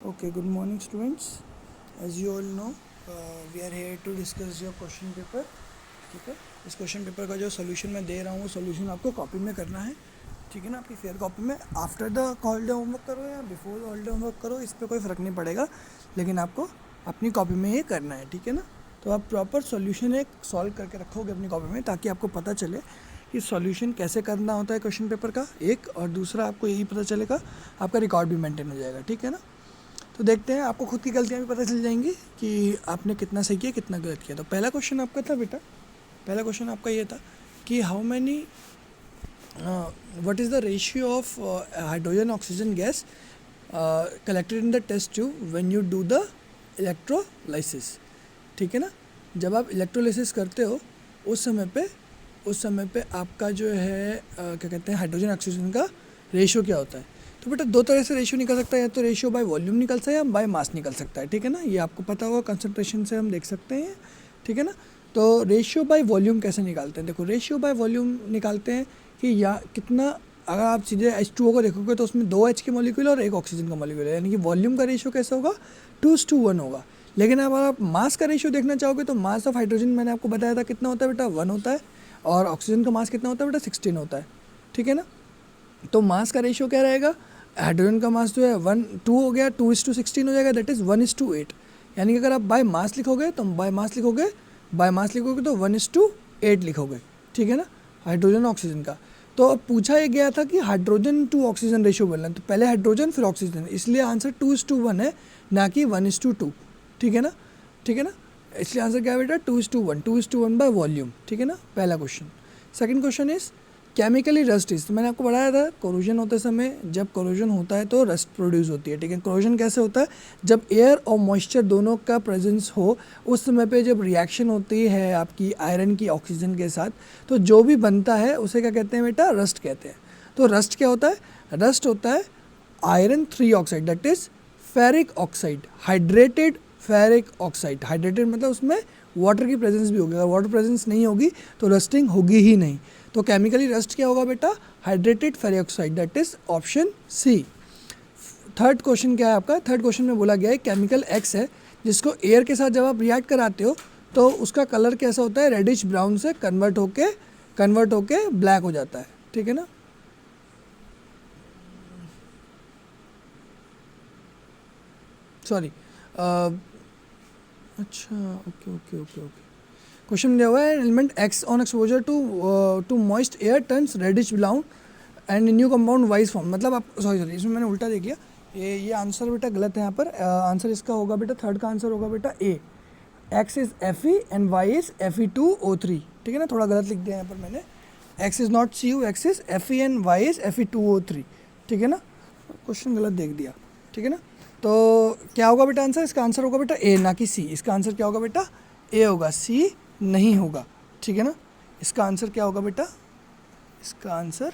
Okay, good morning, students. As you all know, we are here to discuss your question paper. ठीक है, इस question paper का जो solution मैं दे रहा हूँ, सोल्यूशन आपको कॉपी में करना है. ठीक है ना, आपकी फेयर कॉपी में आफ्टर द हॉलीडे होमवर्क करो या बिफोर हॉलीडे होमवर्क करो, इस पर कोई फ़र्क नहीं पड़ेगा, लेकिन आपको अपनी कॉपी में ये करना है. ठीक है ना, तो आप प्रॉपर सोल्यूशन एक सॉल्व करके रखोगे अपनी कॉपी में, ताकि आपको पता चले कि सॉल्यूशन कैसे करना होता है क्वेश्चन पेपर का एक, और दूसरा आपको यही पता चलेगा, आपका रिकॉर्ड भी मेंटेन हो जाएगा. ठीक है ना, तो देखते हैं, आपको खुद की गलतियाँ भी पता चल जाएंगी कि आपने कितना सही किया कितना गलत किया. तो पहला क्वेश्चन आपका था बेटा, पहला क्वेश्चन आपका ये था कि how many what is the ratio of hydrogen oxygen gas collected in the test tube when you do the electrolysis. ठीक है ना, जब आप इलेक्ट्रोलाइसिस करते हो उस समय पे आपका जो है क्या कहते हैं, हाइड्रोजन ऑक्सीजन का रेशियो क्या होता है. तो बेटा दो तरह से रेशियो निकल सकता है, या तो रेशियो बाय वॉल्यूम निकल सकता है या बाय मास निकल सकता है. ठीक है ना, ये आपको पता होगा, कंसंट्रेशन से हम देख सकते हैं. ठीक है ना, तो रेशियो बाय वॉल्यूम कैसे निकालते हैं. देखो, रेशियो बाय वॉल्यूम निकालते हैं कि या कितना, अगर आप सीधे H2O को देखोगे तो उसमें 2 H के मॉलिक्यूल और 1 ऑक्सीजन का मॉलिक्यूल है, यानी कि वॉल्यूम का रेशियो कैसा होगा, 2:1 होगा. लेकिन अगर आप मास का रेशियो देखना चाहोगे तो मास ऑफ हाइड्रोजन मैंने आपको बताया था कितना होता है बेटा, 1 होता है, और ऑक्सीजन का मास कितना होता है बेटा, 16 होता है. ठीक है ना, तो मास का रेशियो क्या रहेगा, हाइड्रोजन का मास जो है 1:2 हो गया, 2:16 हो जाएगा, दैट इज़ 1:8. यानी कि अगर आप बाय मास लिखोगे तो बाय मास लिखोगे तो 1:8 लिखोगे. ठीक है ना, हाइड्रोजन ऑक्सीजन का. तो अब पूछा ये गया था कि हाइड्रोजन टू ऑक्सीजन रेशियो बोलना है, तो पहले हाइड्रोजन फिर ऑक्सीजन, इसलिए आंसर 2:1 है, ना कि 1:2. ठीक है ना, इसलिए आंसर क्या है बेटा, 2:1 बाय वॉल्यूम. ठीक है ना, पहला question. Second question is chemically rust is, तो मैंने आपको बताया था कोरोजन होते समय, जब कोरोजन होता है तो रस्ट प्रोड्यूस होती है. ठीक है, कोरोजन कैसे होता है, जब एयर और मॉइस्चर दोनों का प्रेजेंस हो, उस समय पे जब रिएक्शन होती है आपकी आयरन की ऑक्सीजन के साथ, तो जो भी बनता है उसे क्या कहते हैं बेटा, रस्ट कहते हैं. तो रस्ट क्या होता है, रस्ट होता है iron 3 oxide, that is ferric oxide, hydrated ferric oxide. Hydrated मतलब उसमें वाटर की प्रेजेंस भी होगी, अगर वाटर प्रेजेंस नहीं होगी तो रस्टिंग होगी ही नहीं. तो केमिकली रस्ट क्या होगा बेटा, hydrated ferric oxide, that is option C. Third question क्या है आपका, थर्ड क्वेश्चन में बोला गया है केमिकल एक्स है, जिसको एयर के साथ जब आप रिएक्ट कराते हो तो उसका कलर कैसा होता है, रेडिश ब्राउन से कन्वर्ट होके ब्लैक हो जाता है. ठीक है ना, सॉरी, अच्छा, ओके. क्वेश्चन दिया हुआ है, element X on exposure to moist air turns reddish brown and new compound Y's form. मतलब आप सॉरी, इसमें मैंने उल्टा देख लिया, ये आंसर बेटा गलत है यहाँ पर. आंसर इसका होगा बेटा, थर्ड का आंसर होगा बेटा A, X is Fe and Y is Fe2O3. ठीक है ना, थोड़ा गलत लिख दिया यहाँ पर मैंने, X is not Cu, X is Fe and Y is Fe2O3. ठीक है ना, क्वेश्चन गलत देख दिया. ठीक है ना, तो क्या होगा बेटा आंसर, इसका आंसर होगा बेटा ए, ना कि सी. इसका आंसर क्या होगा बेटा, ए होगा, सी नहीं होगा. ठीक है ना, इसका आंसर क्या होगा बेटा, इसका आंसर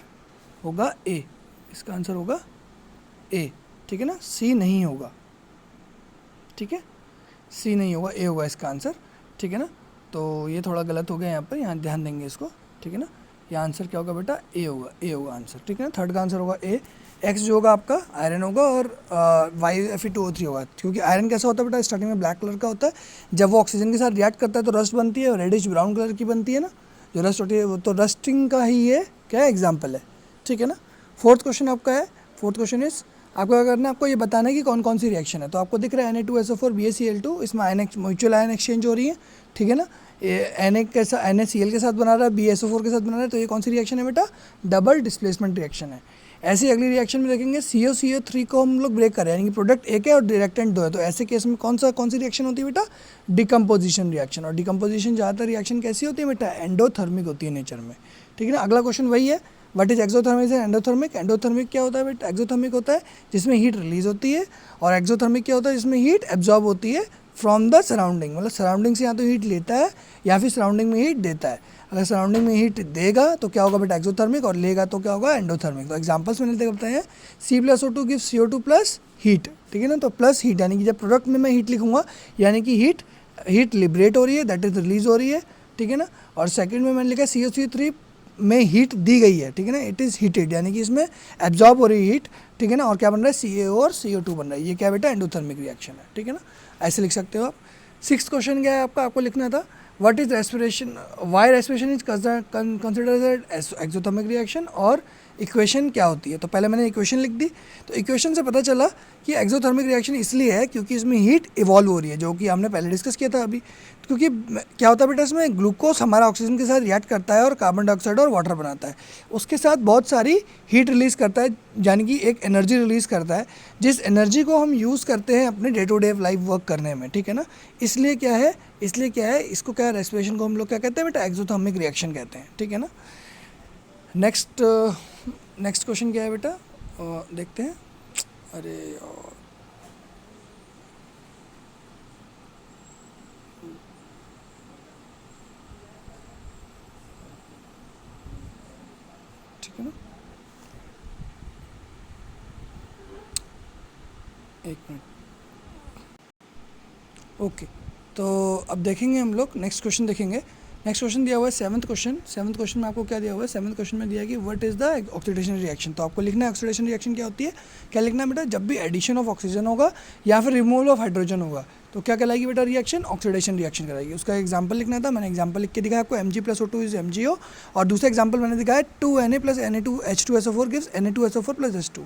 होगा ए, इसका आंसर होगा ए. ठीक है ना, सी नहीं होगा. ठीक है, सी नहीं होगा, ए होगा इसका आंसर. ठीक है ना, तो ये थोड़ा गलत हो गया यहाँ पर, यहाँ ध्यान देंगे इसको. ठीक है ना, ये आंसर क्या होगा बेटा, ए होगा आंसर. ठीक है ना, थर्ड का आंसर होगा ए. एक्स जो होगा आपका आयरन होगा, और वाई Fe2O3 होगा, क्योंकि आयरन कैसा होता है बेटा, स्टार्टिंग में ब्लैक कलर का होता है, जब वो ऑक्सीजन के साथ रिएक्ट करता है तो रस्ट बनती है, और रेडिश ब्राउन कलर की बनती है ना, जो रस्ट होती है वो, तो रस्टिंग का ही ये क्या एग्जाम्पल है. ठीक है ना, फोर्थ क्वेश्चन आपका है, फोर्थ क्वेश्चन इज, आपको क्या करना है, आपको ये बताना है कि कौन कौन सी रिएक्शन है. तो आपको दिख रहा है Na2SO4 BaCl2, इसमें आयन म्यूचुअल आयन एक्सचेंज हो रही है. ठीक है ना, Na कैसा NaCl के साथ बना रहा है, BaSO4 के साथ बना रहा है, तो ये कौन सी रिएक्शन है बेटा, डबल डिस्प्लेसमेंट रिएक्शन है. ऐसे अगली रिएक्शन में देखेंगे CO3 को हम लोग ब्रेक कर रहे हैं, यानी कि प्रोडक्ट एक है और रिएक्टेंट 2 है, तो ऐसे केस में कौन सी रिएक्शन होती है बेटा, डिकम्पोजिशन रिएक्शन. और डिकम्पोजिशन ज़्यादातर रिएक्शन कैसी होती है बेटा, एंडोथर्मिक होती है नेचर में. ठीक है ना, अगला क्वेश्चन वही है, what is exothermic and endothermic. Endothermic क्या होता है बेटा, एक्सोथर्मिक होता है जिसमें हीट रिलीज होती है, और एक्सोथर्मिक क्या होता है जिसमें हीट एब्जॉर्ब होती है फ्रॉम द सराउंडिंग, मतलब सराउंडिंग से या तो हीट लेता है या फिर सराउंडिंग में हीट देता है. अगर सराउंडिंग में हीट देगा तो क्या होगा बेटा, एक्सोथर्मिक, और लेगा तो क्या होगा, एंडोथर्मिक. तो एग्जांपल्स मैंने देखा बताए हैं, C+O2 gives CO2 plus heat. ठीक है ना, तो प्लस हीट, यानी कि जब प्रोडक्ट में मैं हीट लिखूंगा यानी कि हीट लिबरेट हो रही है, दैट इज रिलीज हो रही है. ठीक है ना, और सेकंड में मैंने लिखा CO3 में हीट दी गई है, ठीक है ना, इट इज़ हीटेड, यानी कि इसमें एब्जॉर्ब हो रही हीट, ठीक है ना, और क्या बन रहा है, CaO और CO2 बन रहा है, ये क्या बेटा एंडोथर्मिक रिएक्शन है, ठीक है ना, ऐसे लिख सकते हो आप। 6th क्वेश्चन क्या है आपका, आपको लिखना था what is respiration, why respiration is considered as exothermic reaction, और इक्वेशन क्या होती है। तो पहले मैंने इक्वेशन लिख दी, तो इक्वेशन से पता चला कि एक्सोथर्मिक रिएक्शन इसलिए है क्योंकि इसमें हीट इवॉल्व हो रही है, जो कि हमने पहले डिस्कस किया था अभी। क्योंकि क्या होता है बेटा, इसमें ग्लूकोज हमारा ऑक्सीजन के साथ रिएक्ट करता है और कार्बन डाइऑक्साइड और वाटर बनाता है, उसके साथ बहुत सारी हीट रिलीज़ करता है, यानी कि एक एनर्जी रिलीज़ करता है, जिस एनर्जी को हम यूज़ करते हैं अपने day to day life work करने में, ठीक है ना। इसलिए क्या है, इसको क्या, रेस्पिरेशन को हम लोग क्या कहते हैं बेटा, एक्सोथर्मिक रिएक्शन कहते हैं, ठीक है ना। नेक्स्ट क्वेश्चन क्या है बेटा, देखते हैं। अरे ठीक है ना, एक मिनट, ओके। तो अब देखेंगे हम लोग नेक्स्ट क्वेश्चन देखेंगे। नेक्स्ट क्वेश्चन दिया हुआ है 7th क्वेश्चन में आपको क्या दिया हुआ है, 7th क्वेश्चन में दिया है कि what is the oxidation reaction. तो आपको लिखना है ऑक्सीडेशन रिएक्शन क्या होती है। क्या लिखना है बेटा, जब भी एडिशन ऑफ ऑक्सीजन होगा या फिर रिमूवल ऑफ हाइड्रोजन होगा तो क्या कहलाएगी बेटा रिएक्शन, ऑक्सीडेशन रिएक्शन कराएगी। उसका एग्जांपल लिखना था, मैंने एग्जांपल लिख के दिखाया आपको, Mg+O2 इज MgO, और दूसरा एग्जांपल मैंने दिखाया 2Na + Na2H2SO4 gives Na2SO4 + H2।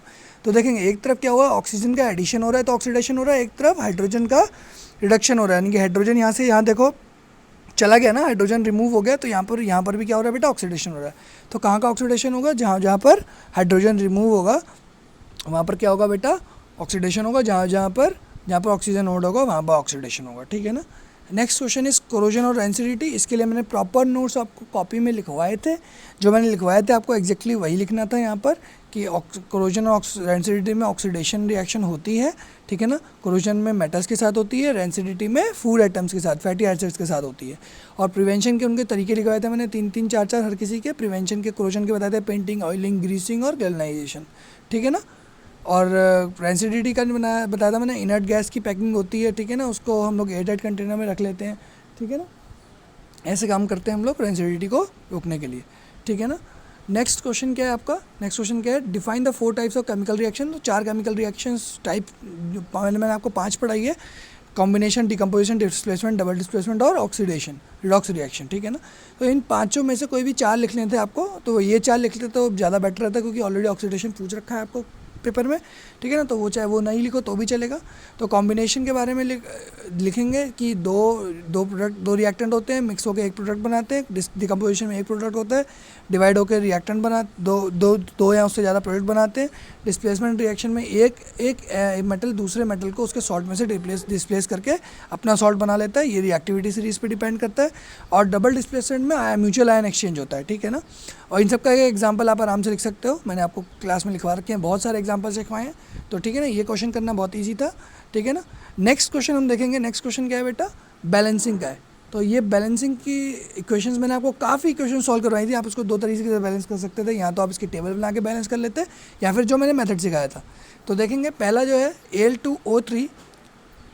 तो देखेंगे एक तरफ क्या हुआ, ऑक्सीजन का एडिशन हो रहा है तो ऑक्सीडेशन हो रहा है, एक तरफ हाइड्रोजन का रिडक्शन हो रहा है, यानी कि हाइड्रोजन यहाँ से यहाँ देखो चला गया ना, हाइड्रोजन रिमूव हो गया, तो यहाँ पर भी क्या हो रहा है बेटा, ऑक्सीडेशन हो रहा है। तो कहाँ का ऑक्सीडेशन होगा, जहाँ पर हाइड्रोजन रिमूव होगा वहाँ पर क्या होगा बेटा, ऑक्सीडेशन होगा, जहाँ पर ऑक्सीजन नोड होगा वहाँ पर ऑक्सीडेशन होगा, ठीक है ना। नेक्स्ट क्वेश्चन इज कोरोजन और रेंसिडिटी। इसके लिए मैंने प्रॉपर नोट्स आपको कॉपी में लिखवाए थे, जो मैंने लिखवाए थे आपको एग्जैक्टली वही लिखना था यहाँ पर कि कोरोजन और रेंसिडिटी में ऑक्सीडेशन रिएक्शन होती है, ठीक है ना। कोरोजन में मेटल्स के साथ होती है, रेंसिडिटी में फूड आइटम्स के साथ, फैटी एसिड्स के साथ होती है। और प्रिवेंशन के उनके तरीके लिखवाए थे मैंने 3 4 हर किसी के प्रिवेंशन के, कोरोजन के बताए थे पेंटिंग, ऑयलिंग, ग्रीसिंग और गैल्वनाइजेशन, ठीक है ना। और रेंसिडिटी का बताया था मैंने, इनर्ट गैस की पैकिंग होती है, ठीक है ना, उसको हम लोग एयरटाइट कंटेनर में रख लेते हैं, ठीक है ना। ऐसे काम करते हैं हम लोग रेंसिडिटी को रोकने के लिए, ठीक है ना। नेक्स्ट क्वेश्चन क्या है आपका, नेक्स्ट क्वेश्चन क्या है, define the 4 types of chemical reaction. तो 4 केमिकल रिएक्शंस टाइप मैंने आपको 5 पढ़ाई है, combination, decomposition, displacement, double displacement और ऑक्सीडेशन, रिडॉक्स रिएक्शन, ठीक है ना। तो इन 5 में से कोई भी 4 लिख लेते आपको, तो ये 4 लिख लेते तो ज़्यादा बेटर रहता है, क्योंकि ऑलरेडी ऑक्सीडेशन पूछ रखा है आपको पेपर में, ठीक है ना। तो वो चाहे वो नहीं लिखो तो भी चलेगा। तो कॉम्बिनेशन के बारे में लिखेंगे कि दो रिएक्टेंट होते हैं, मिक्स होकर एक प्रोडक्ट बनाते हैं, डिकम्पोजिशन में एक प्रोडक्ट होता है, डिवाइड होकर रिएक्टेंट दो या उससे ज़्यादा प्रोडक्ट बनाते हैं। डिस्प्लेसमेंट रिएक्शन में एक मेटल दूसरे मेटल को उसके सॉल्ट में से डिस्प्लेस करके अपना सॉल्ट बना लेता है, ये रिएक्टिविटी सीरीज पे डिपेंड करता है। और डबल डिस्प्लेसमेंट में म्यूचुअल आयन एक्सचेंज होता है, ठीक है ना। और इन सब का एग्जाम्पल आप आराम से लिख सकते हो, मैंने आपको क्लास में लिखवा रखे हैं, बहुत सारे एग्जाम्पल्स लिखवाए हैं, तो ठीक है ना। ये क्वेश्चन करना बहुत ईजी था, ठीक है ना। नेक्स्ट क्वेश्चन हम देखेंगे, नेक्स्ट क्वेश्चन क्या है बेटा, बैलेंसिंग का है। तो ये बैलेंसिंग की इक्वेशंस मैंने आपको काफ़ी इक्वेशन सॉल्व करवाई थी, आप इसको 2 तरीके से बैलेंस कर सकते थे, या तो आप इसकी टेबल बना के बैलेंस कर लेते, या फिर जो मैंने मेथड सिखाया था। तो देखेंगे पहला जो है Al2O3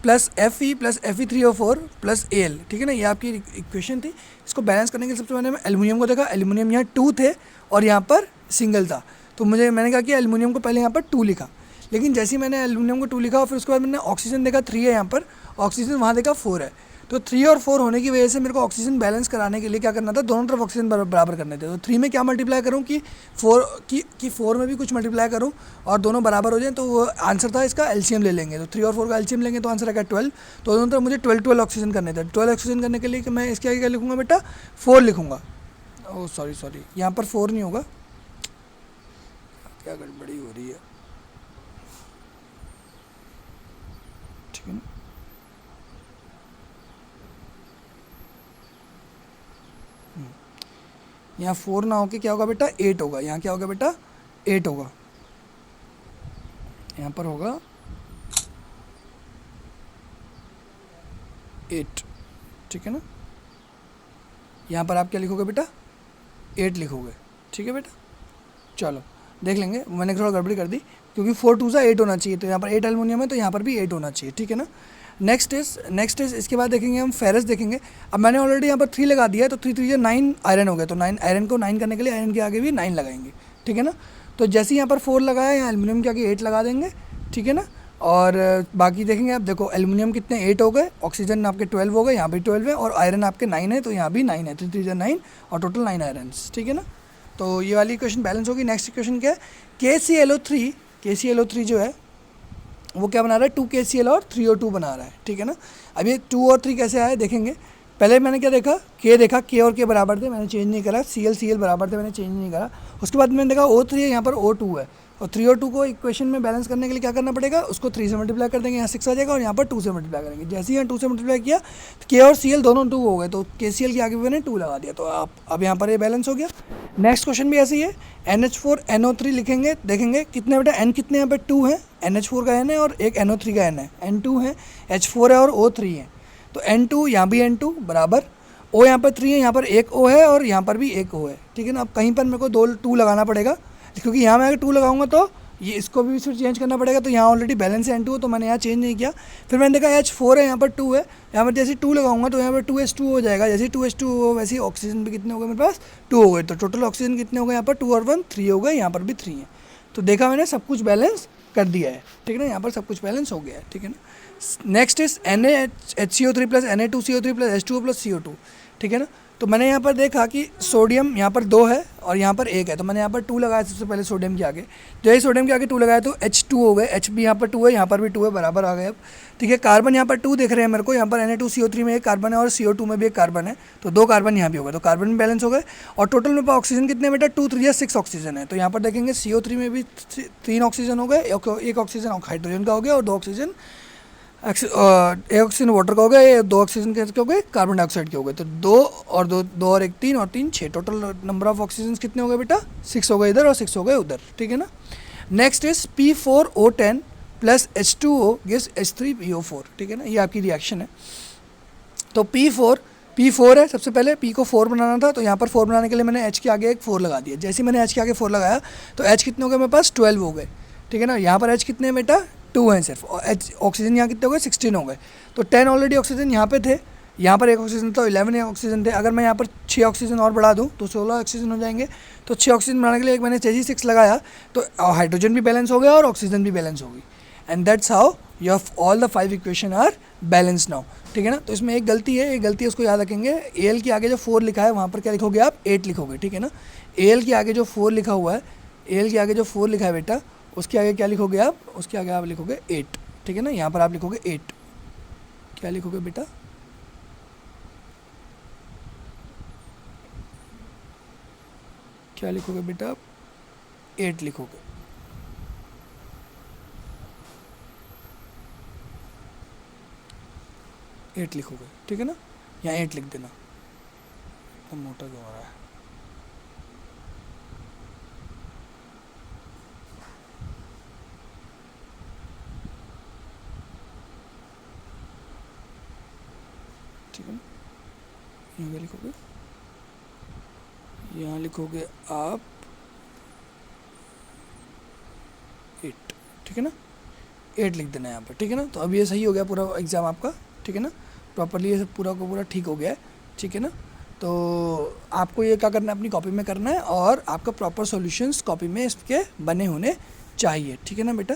+ Fe + Fe3O4 + Al, ठीक है ना, ये आपकी इक्वेशन थी। इसको बैलेंस करने के सबसे पहले मैं एल्युमिनियम को देखा, एल्युमिनियम यहाँ 2 थे और यहाँ पर सिंगल था, तो मैंने कहा कि एल्युमिनियम को पहले यहाँ पर 2 लिखा, लेकिन जैसे ही मैंने एल्युमिनियम को 2 लिखा और फिर उसके बाद मैंने ऑक्सीजन देखा 3 है यहाँ पर, ऑक्सीजन वहाँ देखा 4 है। तो 3 और 4 होने की वजह से मेरे को ऑक्सीजन बैलेंस कराने के लिए क्या करना था, दोनों तरफ ऑक्सीजन बराबर करने थे। तो 3 में क्या मल्टीप्लाई करूँ कि 4 में भी कुछ मल्टीप्लाई करूँ और दोनों बराबर हो जाए, तो वो आंसर था इसका एलसीएम ले लेंगे। तो 3 और 4 का एलसीएम लेंगे तो आंसर आएगा 12। तो दोनों तरफ मुझे 12 ऑक्सीजन करने थे। 12 ऑक्सीजन करने के लिए मैं इसके आगे क्या लिखूँगा बेटा, 4 लिखूँगा। ओह सॉरी, यहाँ पर 4 नहीं होगा, क्या गड़बड़ी हो रही है, ठीक है ना। यहाँ 4 ना होके क्या होगा बेटा, 8 होगा। यहाँ क्या होगा बेटा, 8 होगा, यहाँ पर होगा 8, ठीक है ना। यहाँ पर आप क्या लिखोगे बेटा, 8 लिखोगे, ठीक है बेटा। चलो देख लेंगे, मैंने थोड़ा गड़बड़ी कर दी, क्योंकि 4 2 8 होना चाहिए, तो यहाँ पर 8 एल्युमिनियम है तो यहाँ पर भी 8 होना चाहिए, ठीक है ना। नेक्स्ट इज इसके बाद देखेंगे हम फेरस देखेंगे। अब मैंने ऑलरेडी यहाँ पर 3 लगा दिया है, तो 3 3 9 आयरन हो गया, तो 9 आयरन को 9 करने के लिए आयरन के आगे भी 9 लगाएंगे, ठीक है ना। तो जैसे ही यहाँ पर 4 लगाया, यहाँ एल्यूमिनियम के आगे 8 लगा देंगे, ठीक है ना। और बाकी देखेंगे आप, देखो एल्यूमिनियम कितने 8 हो गए, ऑक्सीजन आपके 12 हो गए, यहाँ भी 12 है, और आयरन आपके 9 है, तो यहाँ भी 9 है, 3 3 9 और टोटल 9 आयरन, ठीक है ना। तो ये वाली इक्वेशन बैलेंस होगी। नेक्स्ट इक्वेशन क्या है, KClO3 जो है वो क्या बना रहा है, 2KCl और 3O2 बना रहा है, ठीक है ना। अब ये 2 और 3 कैसे आया देखेंगे। पहले मैंने क्या देखा, K और K बराबर थे, मैंने चेंज नहीं करा, Cl बराबर थे, मैंने चेंज नहीं करा। उसके बाद मैंने देखा O3 है, यहाँ पर O2 है, और 3O2 को इक्वेशन में बैलेंस करने के लिए क्या करना पड़ेगा, उसको 3 से मल्टीप्लाई कर देंगे, यहाँ 6 आ जाएगा, और यहाँ पर 2 से मल्टीप्लाई करेंगे। जैसे ही यहाँ 2 से मल्टीप्लाई किया तो K और Cl दोनों 2 हो गए, तो KCl के आगे भी मैंने 2 लगा दिया, तो अब यहाँ पर ये बैलेंस हो गया। नेक्स्ट क्वेश्चन भी ऐसे ही है, NH4NO3 लिखेंगे, देखेंगे कितने बेटा N कितने यहाँ पे 2 है, NH4 का N है और एक NO3 का N है, N2 है, H4 है और O3 है। तो N2 यहाँ भी N2 बराबर, O यहाँ पर 3 है, यहाँ पर एक O है और यहाँ पर भी एक O है, ठीक है ना। अब कहीं पर मेरे को 2 लगाना पड़ेगा, क्योंकि यहाँ मैं अगर 2 लगाऊंगा तो ये इसको भी फिर चेंज करना पड़ेगा, तो यहाँ ऑलरेडी बैलेंस है N2, तो मैंने यहाँ चेंज नहीं किया। फिर मैंने देखा H4 है, यहाँ पर 2 है, यहाँ पर जैसे 2 लगाऊंगा तो यहाँ पर 2H2 हो जाएगा, जैसे 2H2 हो वैसे ही ऑक्सीजन भी कितने हो गए मेरे पास 2 हो गए, तो टोटल ऑक्सीजन कितने हो गए यहाँ पर 2 और 1 3 हो गए, यहाँ पर भी 3 है। तो देखा मैंने सब कुछ बैलेंस कर दिया है, ठीक है ना, यहाँ पर सब कुछ बैलेंस हो गया है, ठीक है ना। Next is NaHCO3 plus Na2CO3 plus H2O plus CO2, ठीक है ना। तो मैंने यहाँ पर देखा कि सोडियम यहाँ पर 2 है और यहाँ पर 1 है, तो मैंने यहाँ पर 2 लगाया सबसे पहले सोडियम के आगे। जो ही सोडियम के आगे 2 लगाया तो H2 हो गए, H भी यहाँ पर 2 है, यहाँ पर भी 2 है, बराबर आ गए अब, ठीक है। कार्बन यहाँ पर 2 दिख रहे हैं मेरे को, यहाँ पर Na2CO3 में एक कार्बन है और CO2 में भी एक कार्बन है, तो 2 कार्बन यहाँ भी हो गए, तो कार्बन में बैलेंस हो गए। और टोटल में ऑक्सीजन कितने बेटा 2 3 या 6 ऑक्सीजन है, तो यहाँ पर देखेंगे CO3 में भी 3 ऑक्सीजन हो गए, एक ऑक्सीजन हाइड्रोजन का हो गया और 2 ऑक्सीजन एक ऑक्सीजन वाटर का हो गया, 2 ऑक्सीजन के हो गए कार्बन डाइऑक्साइड के हो गए, तो 2 और 2 और 1 3 और 3 6, टोटल नंबर ऑफ ऑक्सीजन कितने हो गए बेटा 6 हो गए इधर और 6 हो गए उधर, ठीक है ना। Next is P4O10 plus H2O gives H3PO4, ठीक है ना, ये आपकी रिएक्शन है। तो P4 है, सबसे पहले P को 4 बनाना था, तो यहाँ पर 4 बनाने के लिए मैंने H के आगे एक 4 लगा दिया। जैसे ही मैंने H के आगे 4 लगाया तो H कितने हो गए मेरे पास 12 हो गए, ठीक है ना। यहाँ पर H कितने हैं बेटा 2 हैं सिर्फ, और H ऑक्सीजन यहाँ कितने हो गए 16 हो गए, तो 10 ऑलरेडी ऑक्सीजन यहाँ पे थे, यहाँ पर एक ऑक्सीजन था, 11 ऑक्सीजन थे। अगर मैं यहाँ पर 6 ऑक्सीजन और बढ़ा दूँ तो 16 ऑक्सीजन हो जाएंगे, तो 6 ऑक्सीजन बढ़ाने के लिए एक मैंने C6 लगाया, तो हाइड्रोजन भी बैलेंस हो गया और ऑक्सीजन भी बैलेंस होगी, and that's how your all the 5 equation are balance now, ठीक है ना। तो इसमें एक गलती है उसको याद रखेंगे, Al के आगे जो 4 लिखा है वहाँ पर क्या लिखोगे आप 8 लिखोगे, ठीक है ना। Al के आगे जो 4 लिखा हुआ है, Al के आगे जो 4 लिखा है बेटा, उसके आगे क्या लिखोगे आप, उसके आगे आप लिखोगे 8, ठीक है ना। यहाँ पर आप लिखोगे 8, क्या लिखोगे बेटा, क्या लिखोगे बेटा 8 लिखोगे, एट लिखोगे, ठीक है ना। यहाँ 8 लिख देना, तो मोटा क्यों हो रहा है, ठीक है ना। यहाँ क्या लिखोगे, यहाँ लिखोगे आप 8, ठीक है ना, 8 लिख देना यहाँ पर, ठीक है ना। तो अब ये सही हो गया पूरा एग्ज़ाम आपका, ठीक है ना, प्रॉपरली ये सब पूरा को पूरा ठीक हो गया है, ठीक है ना। तो आपको ये क्या करना है, अपनी कॉपी में करना है, और आपका प्रॉपर सॉल्यूशंस कॉपी में इसके बने होने चाहिए, ठीक है ना बेटा।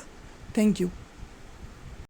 Thank you.